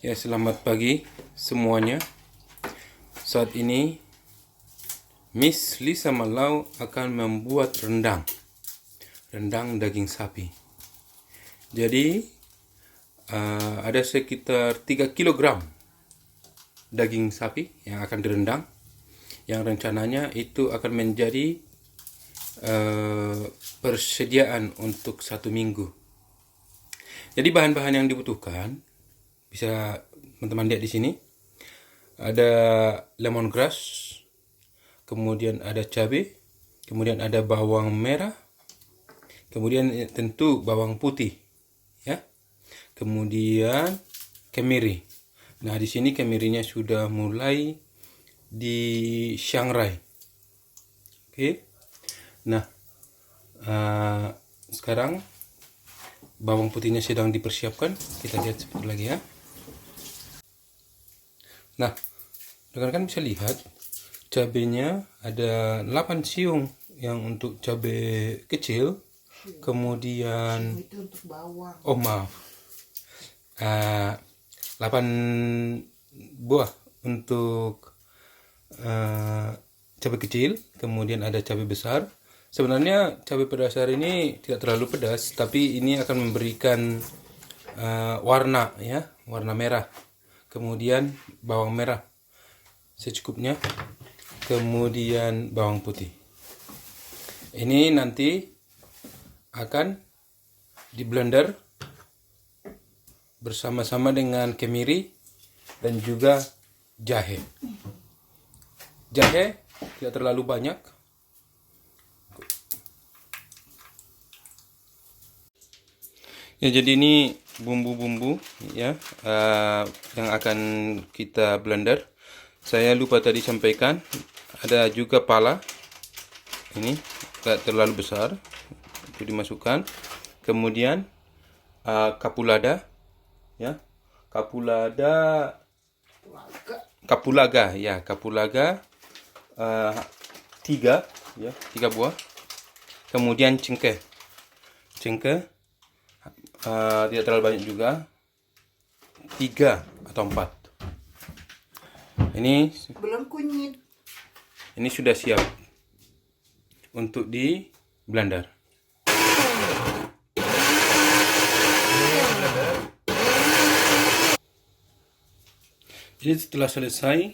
Ya, selamat pagi semuanya. Saat ini Miss Lisa Malau akan membuat rendang daging sapi. Jadi ada sekitar 3 kg daging sapi yang akan direndang, yang rencananya itu akan menjadi persediaan untuk 1 minggu. Jadi bahan-bahan yang dibutuhkan bisa teman-teman lihat di sini. Ada lemongrass, kemudian ada cabai, kemudian ada bawang merah, kemudian tentu bawang putih, ya. Kemudian kemiri. Nah, di sini kemirinya sudah mulai disangrai. Oke. Nah, sekarang bawang putihnya sedang dipersiapkan. Kita lihat sebentar lagi ya. Nah, rekan-rekan bisa lihat cabenya ada 8 siung yang untuk cabai kecil. Kemudian itu untuk bawang. Oh, maaf. 8 buah untuk cabai kecil, kemudian ada cabai besar. Sebenarnya cabai pedasar ini tidak terlalu pedas, tapi ini akan memberikan warna, ya, warna merah. Kemudian bawang merah secukupnya, kemudian bawang putih. Ini nanti akan di blender bersama-sama dengan kemiri dan juga jahe. Jahe tidak terlalu banyak. Ya, jadi ini bumbu-bumbu ya yang akan kita blender. Saya lupa tadi sampaikan, ada juga pala. Ini tidak terlalu besar, itu dimasukkan. Kemudian kapulaga, ya, kapulaga ya, kapulaga 3 ya, 3 buah. Kemudian cengkeh tidak terlalu banyak juga, 3 atau 4. Ini Belum kunyit. Ini sudah siap untuk di blender. Jadi setelah selesai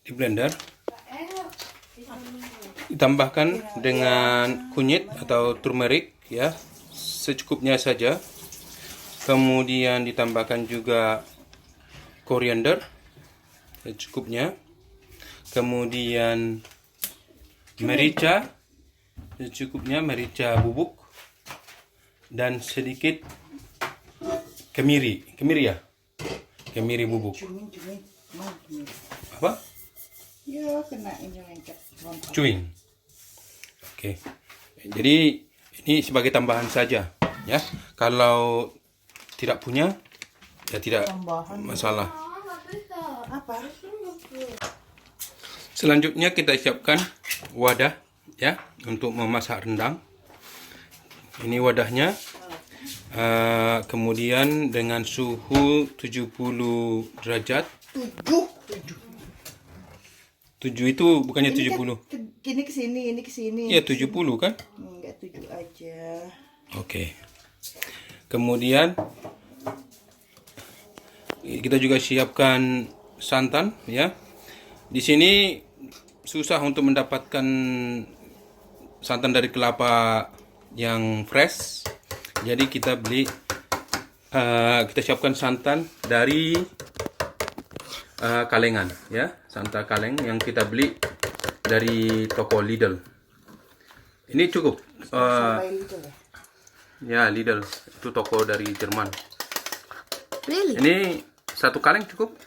di blender, ditambahkan dengan kunyit atau turmeric, ya, secukupnya saja. Kemudian ditambahkan juga koriander secukupnya. Kemudian merica secukupnya, merica bubuk, dan sedikit kemiri ya, kemiri bubuk. Apa? Ya, kena ini lengket. Cuing. Oke. Jadi ini sebagai tambahan saja, ya. Kalau tidak punya, ya tidak masalah. Apa? Selanjutnya kita siapkan wadah, ya, untuk memasak rendang. Ini wadahnya. Kemudian dengan suhu 70 derajat. 7 itu bukannya 70. Ini ke sini. Iya, 70 kan? Enggak, 7 aja. Oke. Kemudian kita juga siapkan santan, ya. Di sini susah untuk mendapatkan santan dari kelapa yang fresh. Jadi kita siapkan santan dari kalengan, ya, santan kaleng yang kita beli dari toko Lidl. Ini cukup. Ya, Lidl itu toko dari Jerman. Really? Ini 1 kaleng cukup.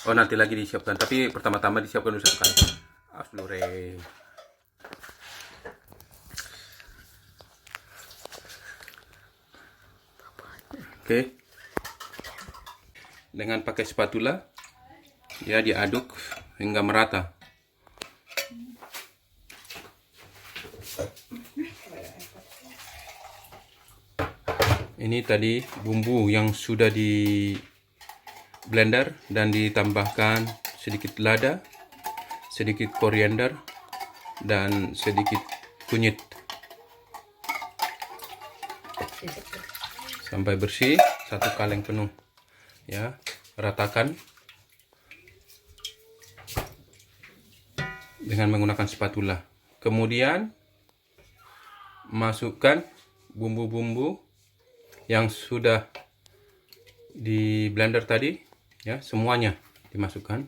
Oh, nanti lagi disiapkan, tapi pertama-tama disiapkan dulu 1 kaleng. Aflore. Oke. Dengan pakai spatula, ya, diaduk hingga merata. Ini tadi bumbu yang sudah di blender dan ditambahkan sedikit lada, sedikit koriander, dan sedikit kunyit. Sampai bersih, 1 kaleng penuh. Ya, ratakan dengan menggunakan spatula. Kemudian masukkan bumbu-bumbu yang sudah di blender tadi, ya, semuanya dimasukkan.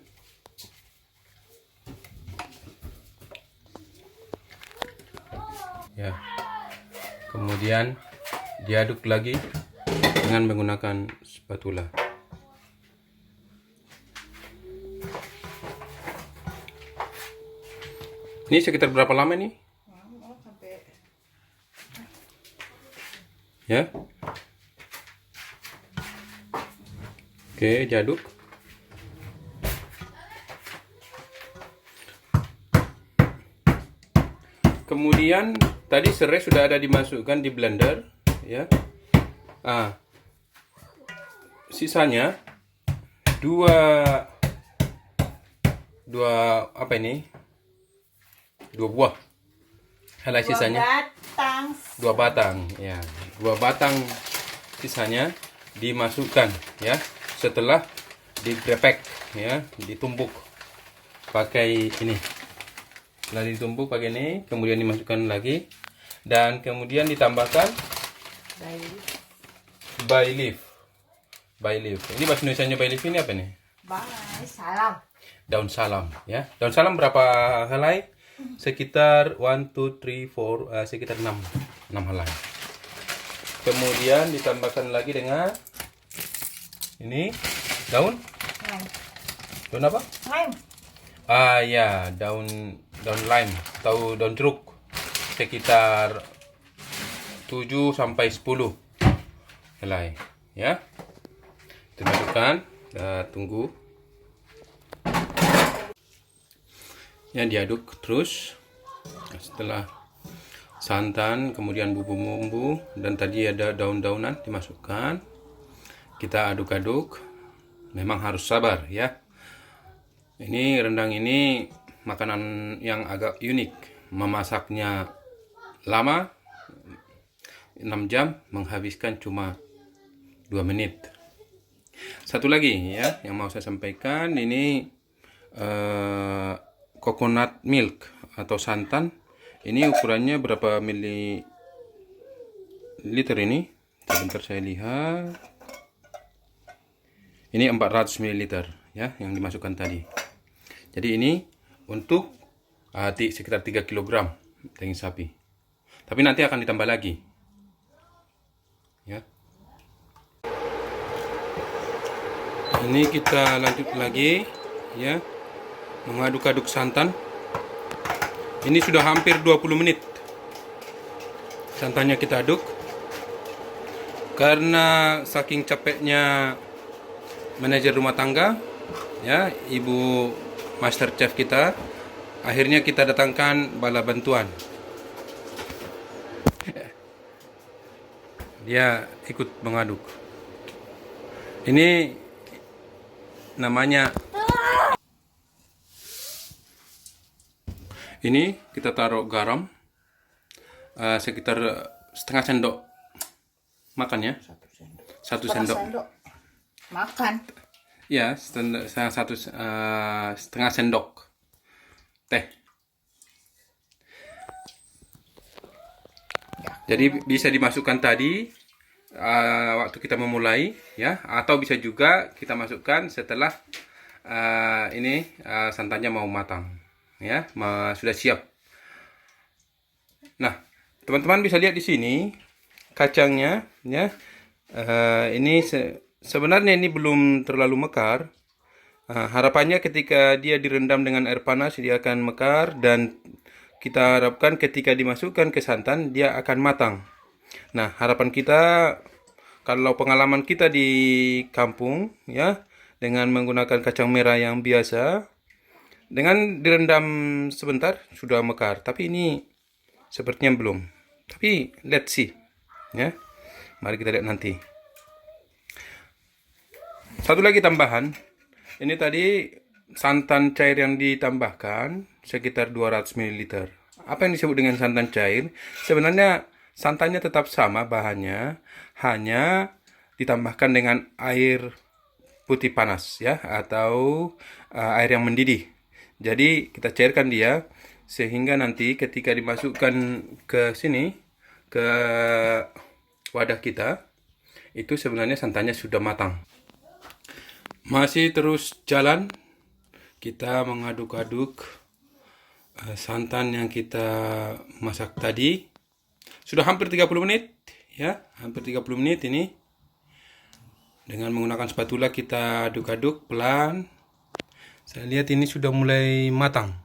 Ya. Kemudian diaduk lagi dengan menggunakan spatula. Ini sekitar berapa lama nih? Sampai Ya. Oke, diaduk. Kemudian tadi serai sudah ada dimasukkan di blender, ya. Sisanya dua apa ini? 2 buah. Helai sisanya. batang. 2 batang, ya. 2 batang sisanya dimasukkan, ya. Setelah digrepek, ya, ditumbuk pakai ini. Setelah ditumbuk pakai ini, kemudian dimasukkan lagi dan kemudian ditambahkan bay leaf. Bay leaf. Ini bahasa Indonesianya bay leaf ini apa nih? Salam. Daun salam, ya. Daun salam berapa helai? Sekitar 1 2 3 4 sekitar 6 helai. Kemudian ditambahkan lagi dengan ini daun apa? Lime. Ya, daun lime atau daun jeruk sekitar 7 sampai 10 helai, ya. Kita masukkan, tunggu. Ya, diaduk terus. Setelah santan, kemudian bumbu-bumbu dan tadi ada daun-daunan dimasukkan. Kita aduk-aduk. Memang harus sabar, ya. Ini rendang ini makanan yang agak unik. Memasaknya lama, 6 jam, menghabiskan cuma 2 menit. Satu lagi, ya, yang mau saya sampaikan, ini coconut milk atau santan. Ini ukurannya berapa mililiter ini? Sebentar saya lihat. Ini 400 ml, ya, yang dimasukkan tadi. Jadi ini untuk sekitar 3 kg daging sapi. Tapi nanti akan ditambah lagi. Ya. Ini kita lanjut lagi, ya. Mengaduk-aduk santan. Ini sudah hampir 20 menit. Santannya kita aduk. Karena saking capeknya manajer rumah tangga, ya, ibu master chef kita, akhirnya kita datangkan bala bantuan. Dia ikut mengaduk. Ini namanya, ini kita taruh garam sekitar setengah sendok makan, ya. 1 sendok. Makan. Ya, setengah sendok teh. Jadi bisa dimasukkan tadi waktu kita memulai, ya, atau bisa juga kita masukkan setelah santannya mau matang, ya, sudah siap. Nah, teman-teman bisa lihat di sini kacangnya, ya. Ini sebenarnya ini belum terlalu mekar. Harapannya ketika dia direndam dengan air panas dia akan mekar, dan kita harapkan ketika dimasukkan ke santan dia akan matang. Nah, harapan kita, kalau pengalaman kita di kampung, ya, dengan menggunakan kacang merah yang biasa, dengan direndam sebentar sudah mekar. Tapi ini sepertinya belum. Tapi let's see, ya. Mari kita lihat nanti. Satu lagi tambahan. Ini tadi santan cair yang ditambahkan sekitar 200 ml. Apa yang disebut dengan santan cair? Sebenarnya santannya tetap sama bahannya, hanya ditambahkan dengan air putih panas ya, atau air yang mendidih. Jadi kita cairkan dia sehingga nanti ketika dimasukkan ke sini, ke wadah kita, itu sebenarnya santannya sudah matang. Masih terus jalan, kita mengaduk-aduk santan yang kita masak tadi. Sudah hampir 30 menit ya, hampir 30 menit ini. Dengan menggunakan spatula kita aduk-aduk pelan. Saya lihat ini sudah mulai matang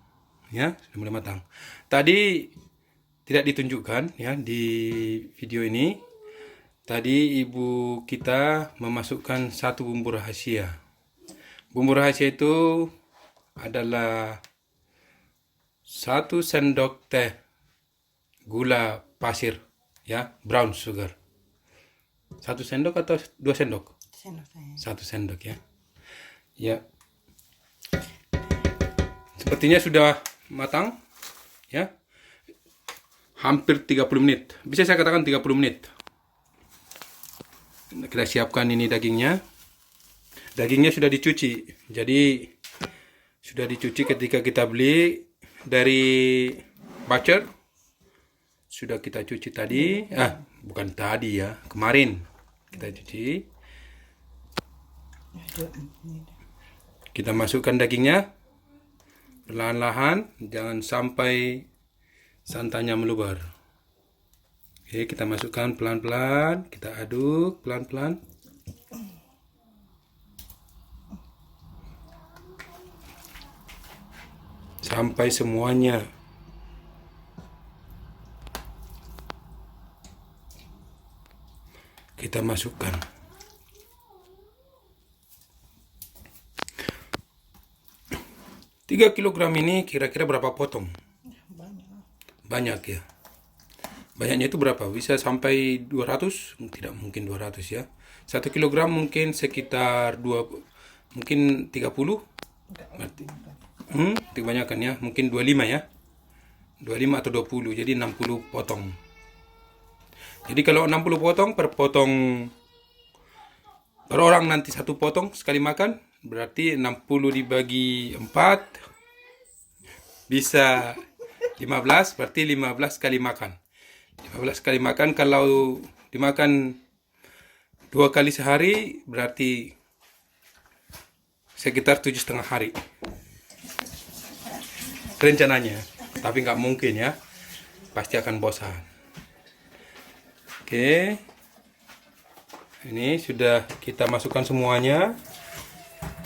ya, sudah mulai matang. Tadi tidak ditunjukkan ya di video ini. Tadi ibu kita memasukkan satu bumbu rahasia. Bumbu rahasia itu adalah 1 sendok teh gula pasir ya, brown sugar. 1 sendok atau 2 sendok? 1 sendok ya. Ya. Sepertinya sudah matang ya. Hampir 30 menit. Bisa saya katakan 30 menit. Kita siapkan ini dagingnya. Dagingnya sudah dicuci. Jadi sudah dicuci ketika kita beli dari butcher. Sudah kita cuci tadi. Bukan tadi ya, kemarin kita cuci. Kita masukkan dagingnya perlahan-lahan, jangan sampai santannya meluber. Oke, kita masukkan pelan-pelan, kita aduk pelan-pelan. Sampai semuanya kita masukkan. Tiga kilogram ini kira-kira berapa potong? Banyak ya. Banyaknya itu berapa? Bisa sampai 200? Tidak mungkin 200 ya. 1 kilogram mungkin sekitar mungkin 30. Berarti kebanyakan ya, mungkin 25 ya. 25 atau 20, jadi 60 potong. Jadi kalau 60 potong per orang nanti 1 potong sekali makan, berarti 60 dibagi 4 bisa 15, berarti 15 kali makan. 15 kali makan, kalau dimakan 2 kali sehari berarti sekitar 7,5 hari rencananya, tapi nggak mungkin ya, pasti akan bosan. Oke, ini sudah kita masukkan semuanya,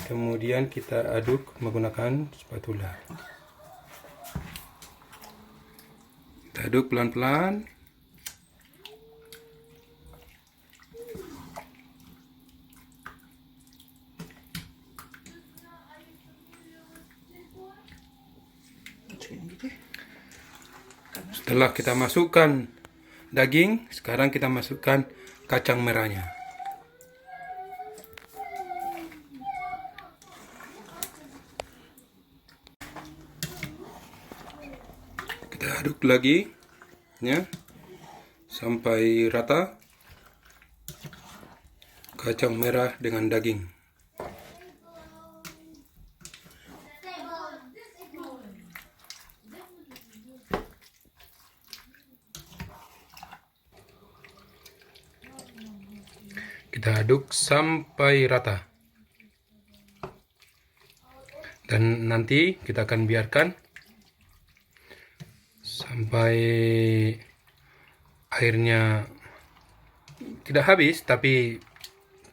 kemudian kita aduk menggunakan spatula. Kita aduk pelan-pelan. Setelah kita masukkan daging, sekarang kita masukkan kacang merahnya. Kita aduk lagi ya, sampai rata kacang merah dengan daging. Kita aduk sampai rata. Dan nanti kita akan biarkan sampai airnya tidak habis tapi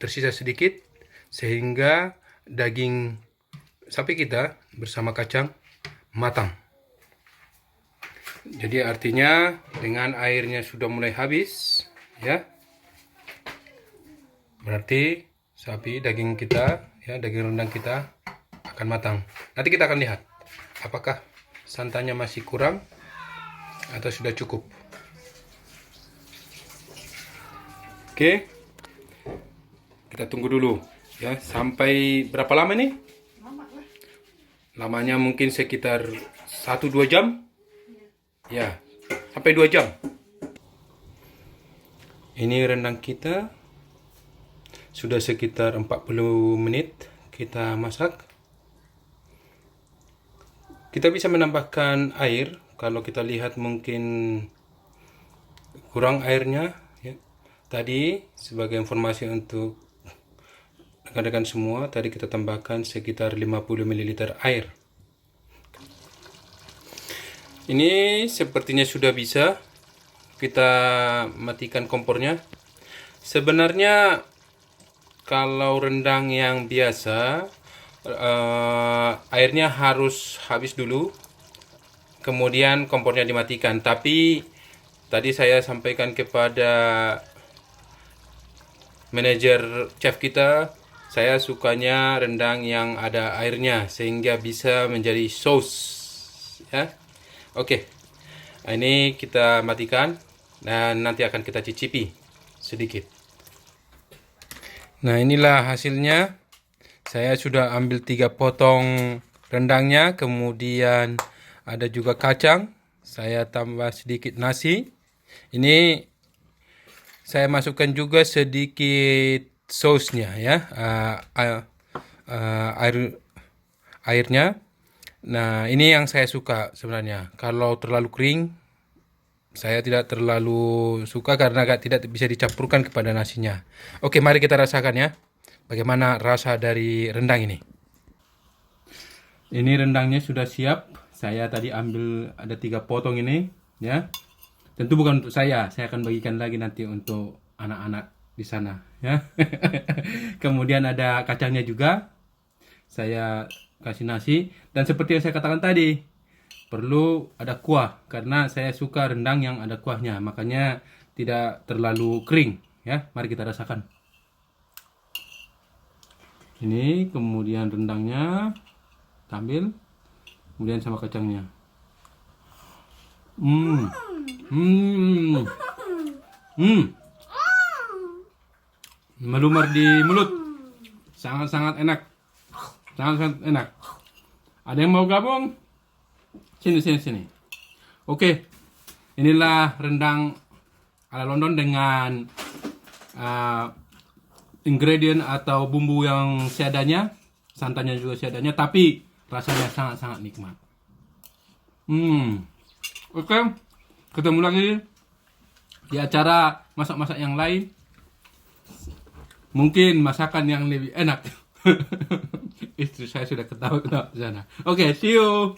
tersisa sedikit, sehingga daging sapi kita bersama kacang matang. Jadi artinya dengan airnya sudah mulai habis ya, berarti daging kita ya, daging rendang kita akan matang. Nanti kita akan lihat apakah santannya masih kurang atau sudah cukup. Oke. Kita tunggu dulu ya sampai berapa lama nih? Lama lah. Lamanya mungkin sekitar 1-2 jam. Ya, sampai 2 jam. Ini rendang kita sudah sekitar 40 menit kita masak. Kita bisa menambahkan air kalau kita lihat mungkin kurang airnya ya. Tadi sebagai informasi untuk rekan-rekan semua, tadi kita tambahkan sekitar 50 ml air. Ini sepertinya sudah bisa. Kita matikan kompornya. Sebenarnya kalau rendang yang biasa airnya harus habis dulu, kemudian kompornya dimatikan. Tapi tadi saya sampaikan kepada manajer chef kita, saya sukanya rendang yang ada airnya sehingga bisa menjadi saus ya. Oke. Ini kita matikan dan nanti akan kita cicipi sedikit. Nah, inilah hasilnya. Saya sudah ambil 3 potong rendangnya, kemudian ada juga kacang. Saya tambah sedikit nasi. Ini saya masukkan juga sedikit sausnya ya, airnya. Nah, ini yang saya suka sebenarnya. Kalau terlalu kering, saya tidak terlalu suka karena tidak bisa dicampurkan kepada nasinya. Oke, mari kita rasakan ya. Bagaimana rasa dari rendang ini? Ini rendangnya sudah siap. Saya tadi ambil ada 3 potong ini ya. Tentu bukan untuk saya akan bagikan lagi nanti untuk anak-anak di sana ya. Kemudian ada kacangnya juga. Saya kasih nasi dan seperti yang saya katakan tadi, perlu ada kuah karena saya suka rendang yang ada kuahnya, makanya tidak terlalu kering ya. Mari kita rasakan. Ini kemudian rendangnya ambil, kemudian sama kacangnya. Melumar di mulut. Sangat-sangat enak. Sangat-sangat enak. Ada yang mau gabung? Sini. Oke. Inilah rendang ala London dengan ingredient atau bumbu yang seadanya, santannya juga seadanya, tapi rasanya sangat-sangat nikmat. Oke. Ketemu lagi di acara masak-masak yang lain. Mungkin masakan yang lebih enak. Istri saya sudah ketawa-ketawa di sana. Oke, see you.